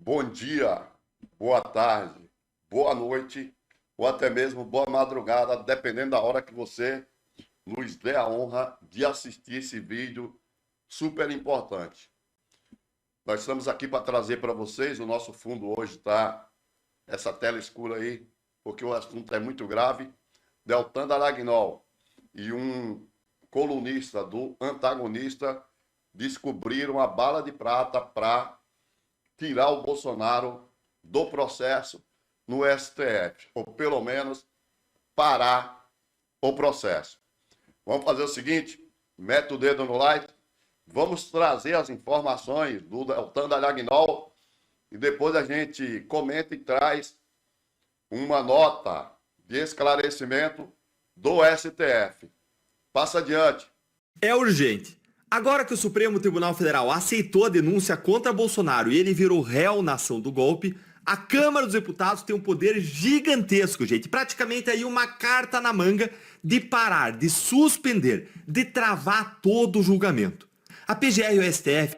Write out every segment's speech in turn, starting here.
bom dia, boa tarde, boa noite ou até mesmo boa madrugada, dependendo da hora que você nos dê a honra de assistir esse vídeo super importante. Nós estamos aqui para trazer para vocês, o nosso fundo hoje está essa tela escura aí, porque o assunto é muito grave. Deltan Dallagnol e um colunista do Antagonista descobriram a bala de prata para tirar o Bolsonaro do processo no STF, ou pelo menos parar o processo. Vamos fazer o seguinte, mete o dedo no like, vamos trazer as informações do Deltan Dallagnol e depois a gente comenta e traz uma nota de esclarecimento do STF. Passa adiante. É urgente. Agora que o Supremo Tribunal Federal aceitou a denúncia contra Bolsonaro e ele virou réu na ação do golpe, a Câmara dos Deputados tem um poder gigantesco, gente. Praticamente aí uma carta na manga de parar, de suspender, de travar todo o julgamento. A PGR e o STF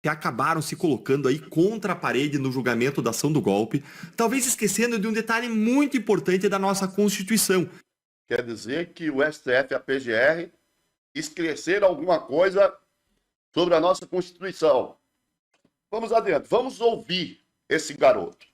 acabaram se colocando aí contra a parede no julgamento da ação do golpe, talvez esquecendo de um detalhe muito importante da nossa Constituição. Quer dizer que o STF e a PGR esqueceram alguma coisa sobre a nossa Constituição. Vamos adiante, vamos ouvir esse garoto.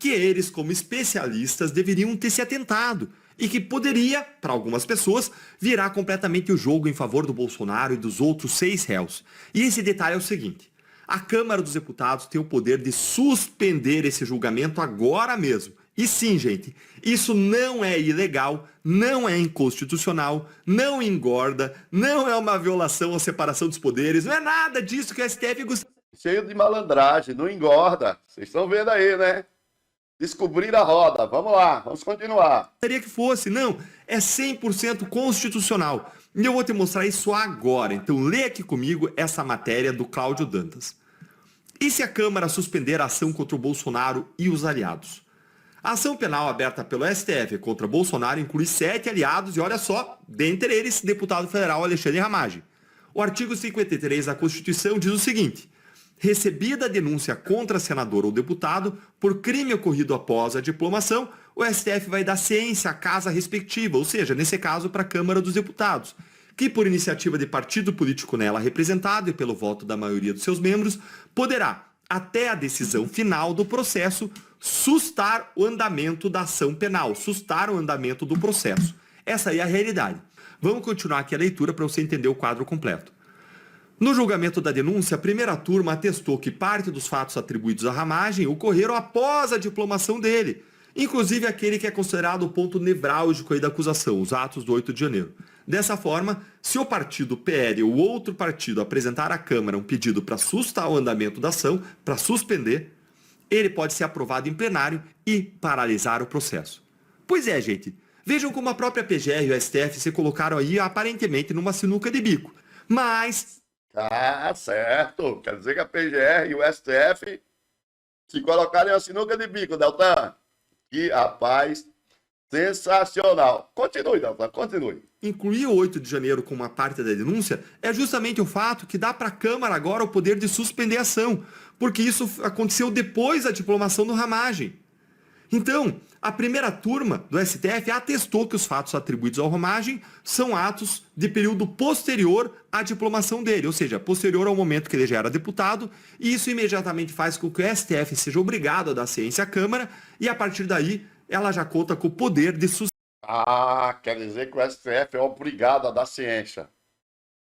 Que eles, como especialistas, deveriam ter se atentado e que poderia, para algumas pessoas, virar completamente o jogo em favor do Bolsonaro e dos outros 6 réus. E esse detalhe é o seguinte: a Câmara dos Deputados tem o poder de suspender esse julgamento agora mesmo. E sim, gente, isso não é ilegal, não é inconstitucional, não engorda, não é uma violação à separação dos poderes, não é nada disso que o STF gostaria. Cheio de malandragem, não engorda. Vocês estão vendo aí, né? Descobrir a roda. Vamos lá, vamos continuar. Que fosse, não, é 100% constitucional. E eu vou te mostrar isso agora. Então lê aqui comigo essa matéria do Cláudio Dantas. E se a Câmara suspender a ação contra o Bolsonaro e os aliados? A ação penal aberta pelo STF contra Bolsonaro inclui 7 aliados e, olha só, dentre eles, deputado federal Alexandre Ramagem. O artigo 53 da Constituição diz o seguinte: recebida a denúncia contra senador ou deputado por crime ocorrido após a diplomação, o STF vai dar ciência à casa respectiva, ou seja, nesse caso para a Câmara dos Deputados, que por iniciativa de partido político nela representado e pelo voto da maioria dos seus membros, poderá, até a decisão final do processo, sustar o andamento da ação penal, sustar o andamento do processo. Essa aí é a realidade. Vamos continuar aqui a leitura para você entender o quadro completo. No julgamento da denúncia, a primeira turma atestou que parte dos fatos atribuídos à Ramagem ocorreram após a diplomação dele, inclusive aquele que é considerado o ponto nevrálgico aí da acusação, os atos do 8 de janeiro. Dessa forma, se o partido PL ou outro partido apresentar à Câmara um pedido para sustar o andamento da ação, para suspender, ele pode ser aprovado em plenário e paralisar o processo. Pois é, gente, vejam como a própria PGR e o STF se colocaram aí aparentemente numa sinuca de bico. Mas Ah, certo. Quer dizer que a PGR e o STF se colocarem a sinuca de bico, Deltan. Que rapaz sensacional. Continue, Deltan, continue. incluir o 8 de janeiro como uma parte da denúncia é justamente o fato que dá para a Câmara agora o poder de suspender a ação, porque isso aconteceu depois da diplomação do Ramagem. Então, a primeira turma do STF atestou que os fatos atribuídos ao Ramagem são atos de período posterior à diplomação dele, ou seja, posterior ao momento que ele já era deputado, e isso imediatamente faz com que o STF seja obrigado a dar ciência à Câmara, e a partir daí ela já conta com o poder de suspender. Ah, quer dizer que o STF é obrigado a dar ciência.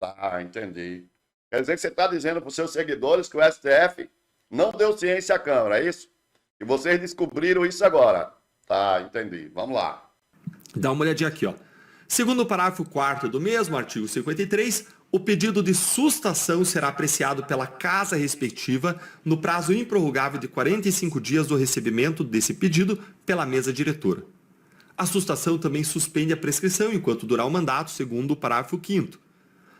Tá, entendi. Quer dizer que você está dizendo para os seus seguidores que o STF não deu ciência à Câmara, é isso? E vocês descobriram isso agora. Tá, entendi. Vamos lá. Dá uma olhadinha aqui, ó. Segundo o parágrafo 4º do mesmo artigo 53, o pedido de sustação será apreciado pela casa respectiva no prazo improrrogável de 45 dias do recebimento desse pedido pela mesa diretora. A sustação também suspende a prescrição enquanto durar o mandato, segundo o parágrafo 5º.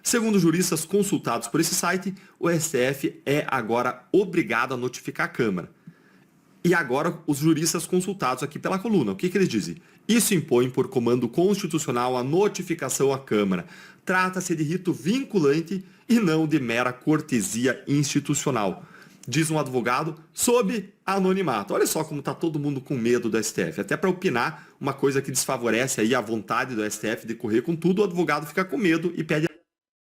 Segundo juristas consultados por esse site, o STF é agora obrigado a notificar a Câmara. E agora os juristas consultados aqui pela coluna, o que eles dizem? Isso impõe por comando constitucional a notificação à Câmara. Trata-se de rito vinculante e não de mera cortesia institucional. diz um advogado, sob anonimato. Olha só como está todo mundo com medo do STF. Até para opinar, uma coisa que desfavorece aí a vontade do STF de correr com tudo, o advogado fica com medo e pede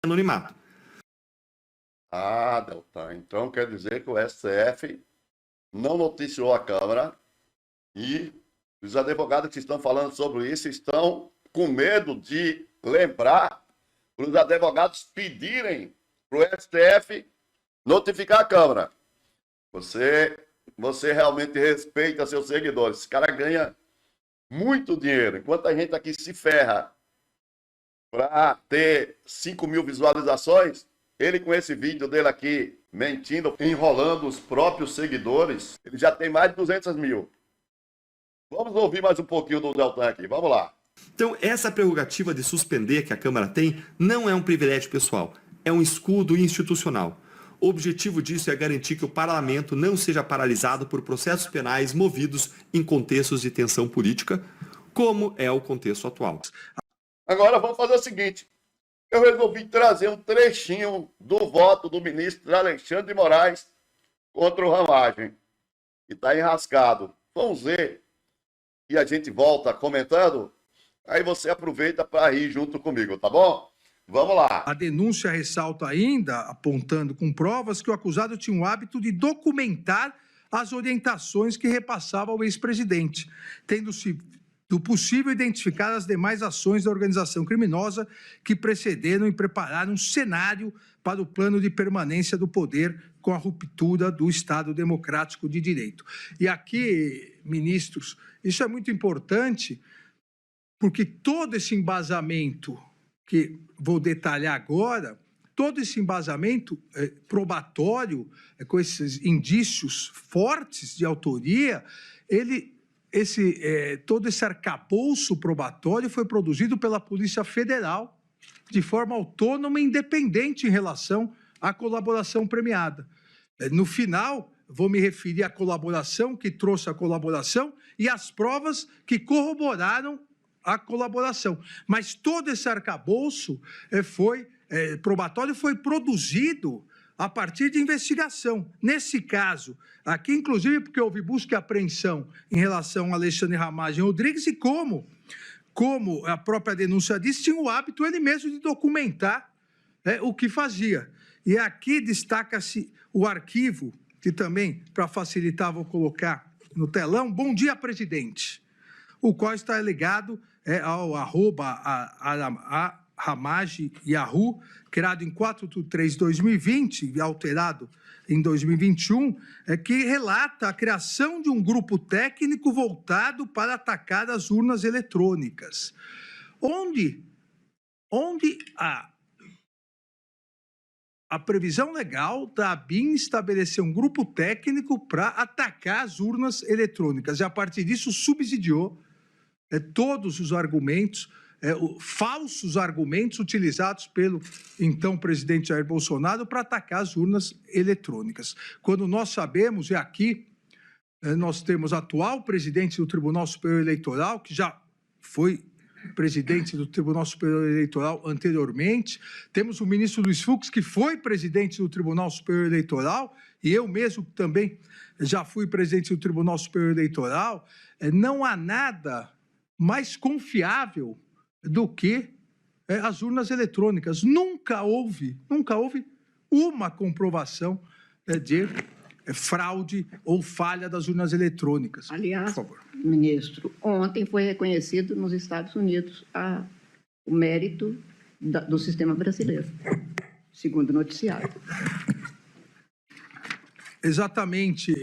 anonimato. Ah, Deltan, então quer dizer que o STF não noticiou a Câmara e os advogados que estão falando sobre isso estão com medo de lembrar para os advogados pedirem para o STF notificar a Câmara. Você realmente respeita seus seguidores. Esse cara ganha muito dinheiro. Enquanto a gente aqui se ferra para ter 5 mil visualizações, ele com esse vídeo dele aqui, mentindo, enrolando os próprios seguidores, ele já tem mais de 200 mil. Vamos ouvir mais um pouquinho do Deltan aqui. Vamos lá. Então, essa prerrogativa de suspender que a Câmara tem não é um privilégio pessoal, é um escudo institucional. O objetivo disso é garantir que o parlamento não seja paralisado por processos penais movidos em contextos de tensão política, como é o contexto atual. Agora vamos fazer o seguinte. Eu resolvi trazer um trechinho do voto do ministro Alexandre de Moraes contra o Ramagem, que está enrascado. Vamos ver e a gente volta comentando. Aí você aproveita para rir junto comigo, tá bom? Vamos lá. A denúncia ressalta ainda, apontando com provas, que o acusado tinha o hábito de documentar as orientações que repassava ao ex-presidente, tendo-se do possível identificar as demais ações da organização criminosa que precederam e prepararam um cenário para o plano de permanência do poder com a ruptura do Estado Democrático de Direito. E aqui, ministros, isso é muito importante, porque todo esse embasamento que vou detalhar agora, todo esse embasamento probatório, com esses indícios fortes de autoria, todo esse arcabouço probatório foi produzido pela Polícia Federal de forma autônoma e independente em relação à colaboração premiada. No final, vou me referir à colaboração, que trouxe a colaboração, e às provas que corroboraram a colaboração. Mas todo esse arcabouço probatório foi produzido a partir de investigação. Nesse caso, aqui, inclusive, porque houve busca e apreensão em relação a Alexandre Ramagem Rodrigues e como a própria denúncia diz, tinha o hábito ele mesmo de documentar o que fazia. E aqui destaca-se o arquivo, que também, para facilitar, vou colocar no telão, Bom Dia, Presidente, o qual está ligado ao @Ramagem Yahoo, criado em 4/3/2020 e alterado em 2021, que relata a criação de um grupo técnico voltado para atacar as urnas eletrônicas, onde a previsão legal da ABIN estabeleceu um grupo técnico para atacar as urnas eletrônicas e, a partir disso, subsidiou todos os argumentos, falsos argumentos utilizados pelo então presidente Jair Bolsonaro para atacar as urnas eletrônicas. Quando nós sabemos, e aqui nós temos o atual presidente do Tribunal Superior Eleitoral, que já foi presidente do Tribunal Superior Eleitoral anteriormente, temos o ministro Luiz Fux, que foi presidente do Tribunal Superior Eleitoral, e eu mesmo também já fui presidente do Tribunal Superior Eleitoral. Não há nada mais confiável do que as urnas eletrônicas. Nunca houve uma comprovação de fraude ou falha das urnas eletrônicas. Aliás, por favor, ministro, ontem foi reconhecido nos Estados Unidos o mérito do sistema brasileiro, segundo o noticiário. Exatamente,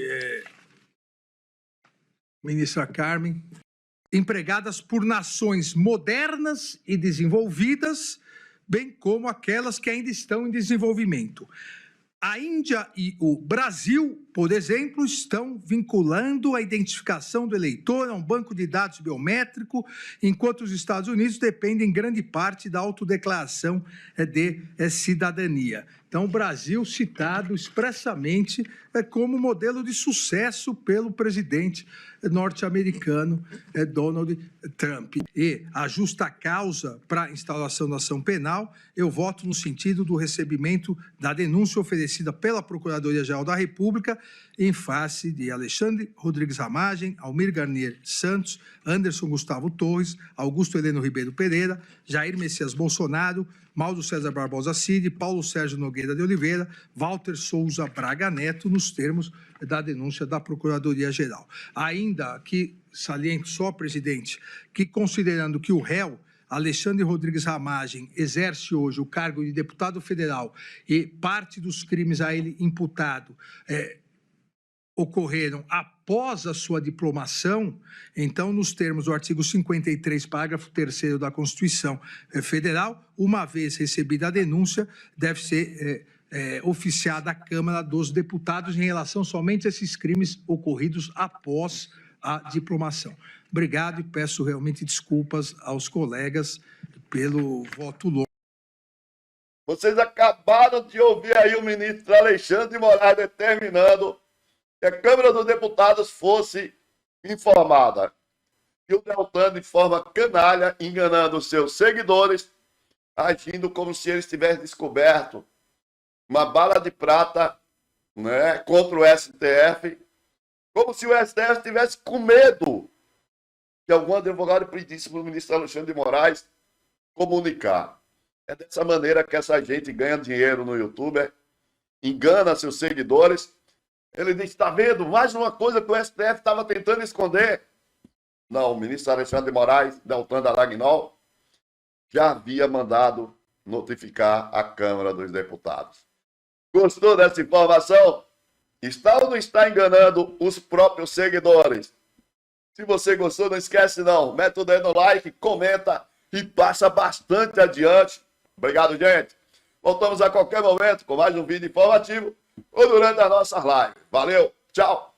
ministra Carmen. Empregadas por nações modernas e desenvolvidas, bem como aquelas que ainda estão em desenvolvimento. A Índia e o Brasil, por exemplo, estão vinculando a identificação do eleitor a um banco de dados biométrico, enquanto os Estados Unidos dependem em grande parte da autodeclaração de cidadania. Então, o Brasil citado expressamente como modelo de sucesso pelo presidente norte-americano Donald Trump. E a justa causa para a instalação da ação penal, eu voto no sentido do recebimento da denúncia oferecida pela Procuradoria-Geral da República em face de Alexandre Rodrigues Ramagem, Almir Garnier Santos, Anderson Gustavo Torres, Augusto Heleno Ribeiro Pereira, Jair Messias Bolsonaro, Mauro César Barbosa Cid, Paulo Sérgio Nogueira de Oliveira, Walter Souza Braga Neto, nos termos da denúncia da Procuradoria-Geral. Ainda que saliento só, presidente, que considerando que o réu Alexandre Rodrigues Ramagem exerce hoje o cargo de deputado federal e parte dos crimes a ele imputado ocorreram após a sua diplomação, então, nos termos do artigo 53, parágrafo 3º da Constituição Federal, uma vez recebida a denúncia, deve ser oficiada à Câmara dos Deputados em relação somente a esses crimes ocorridos após a diplomação. Obrigado e peço realmente desculpas aos colegas pelo voto longo. Vocês acabaram de ouvir aí o ministro Alexandre de Moraes determinando que a Câmara dos Deputados fosse informada. E o Deltan, de forma canalha, enganando os seus seguidores, agindo como se eles tivessem descoberto uma bala de prata, né, contra o STF, como se o STF estivesse com medo que algum advogado pedisse para o ministro Alexandre de Moraes comunicar. É dessa maneira que essa gente ganha dinheiro no YouTube, engana seus seguidores. Ele diz, está vendo? Mais uma coisa que o STF estava tentando esconder. Não, o ministro Alexandre de Moraes, Deltan Dallagnol, já havia mandado notificar a Câmara dos Deputados. Gostou dessa informação? Está ou não está enganando os próprios seguidores? Se você gostou, não esquece não. Mete o dedo no like, comenta e passa bastante adiante. Obrigado, gente. Voltamos a qualquer momento com mais um vídeo informativo ou durante as nossas lives. Valeu, tchau.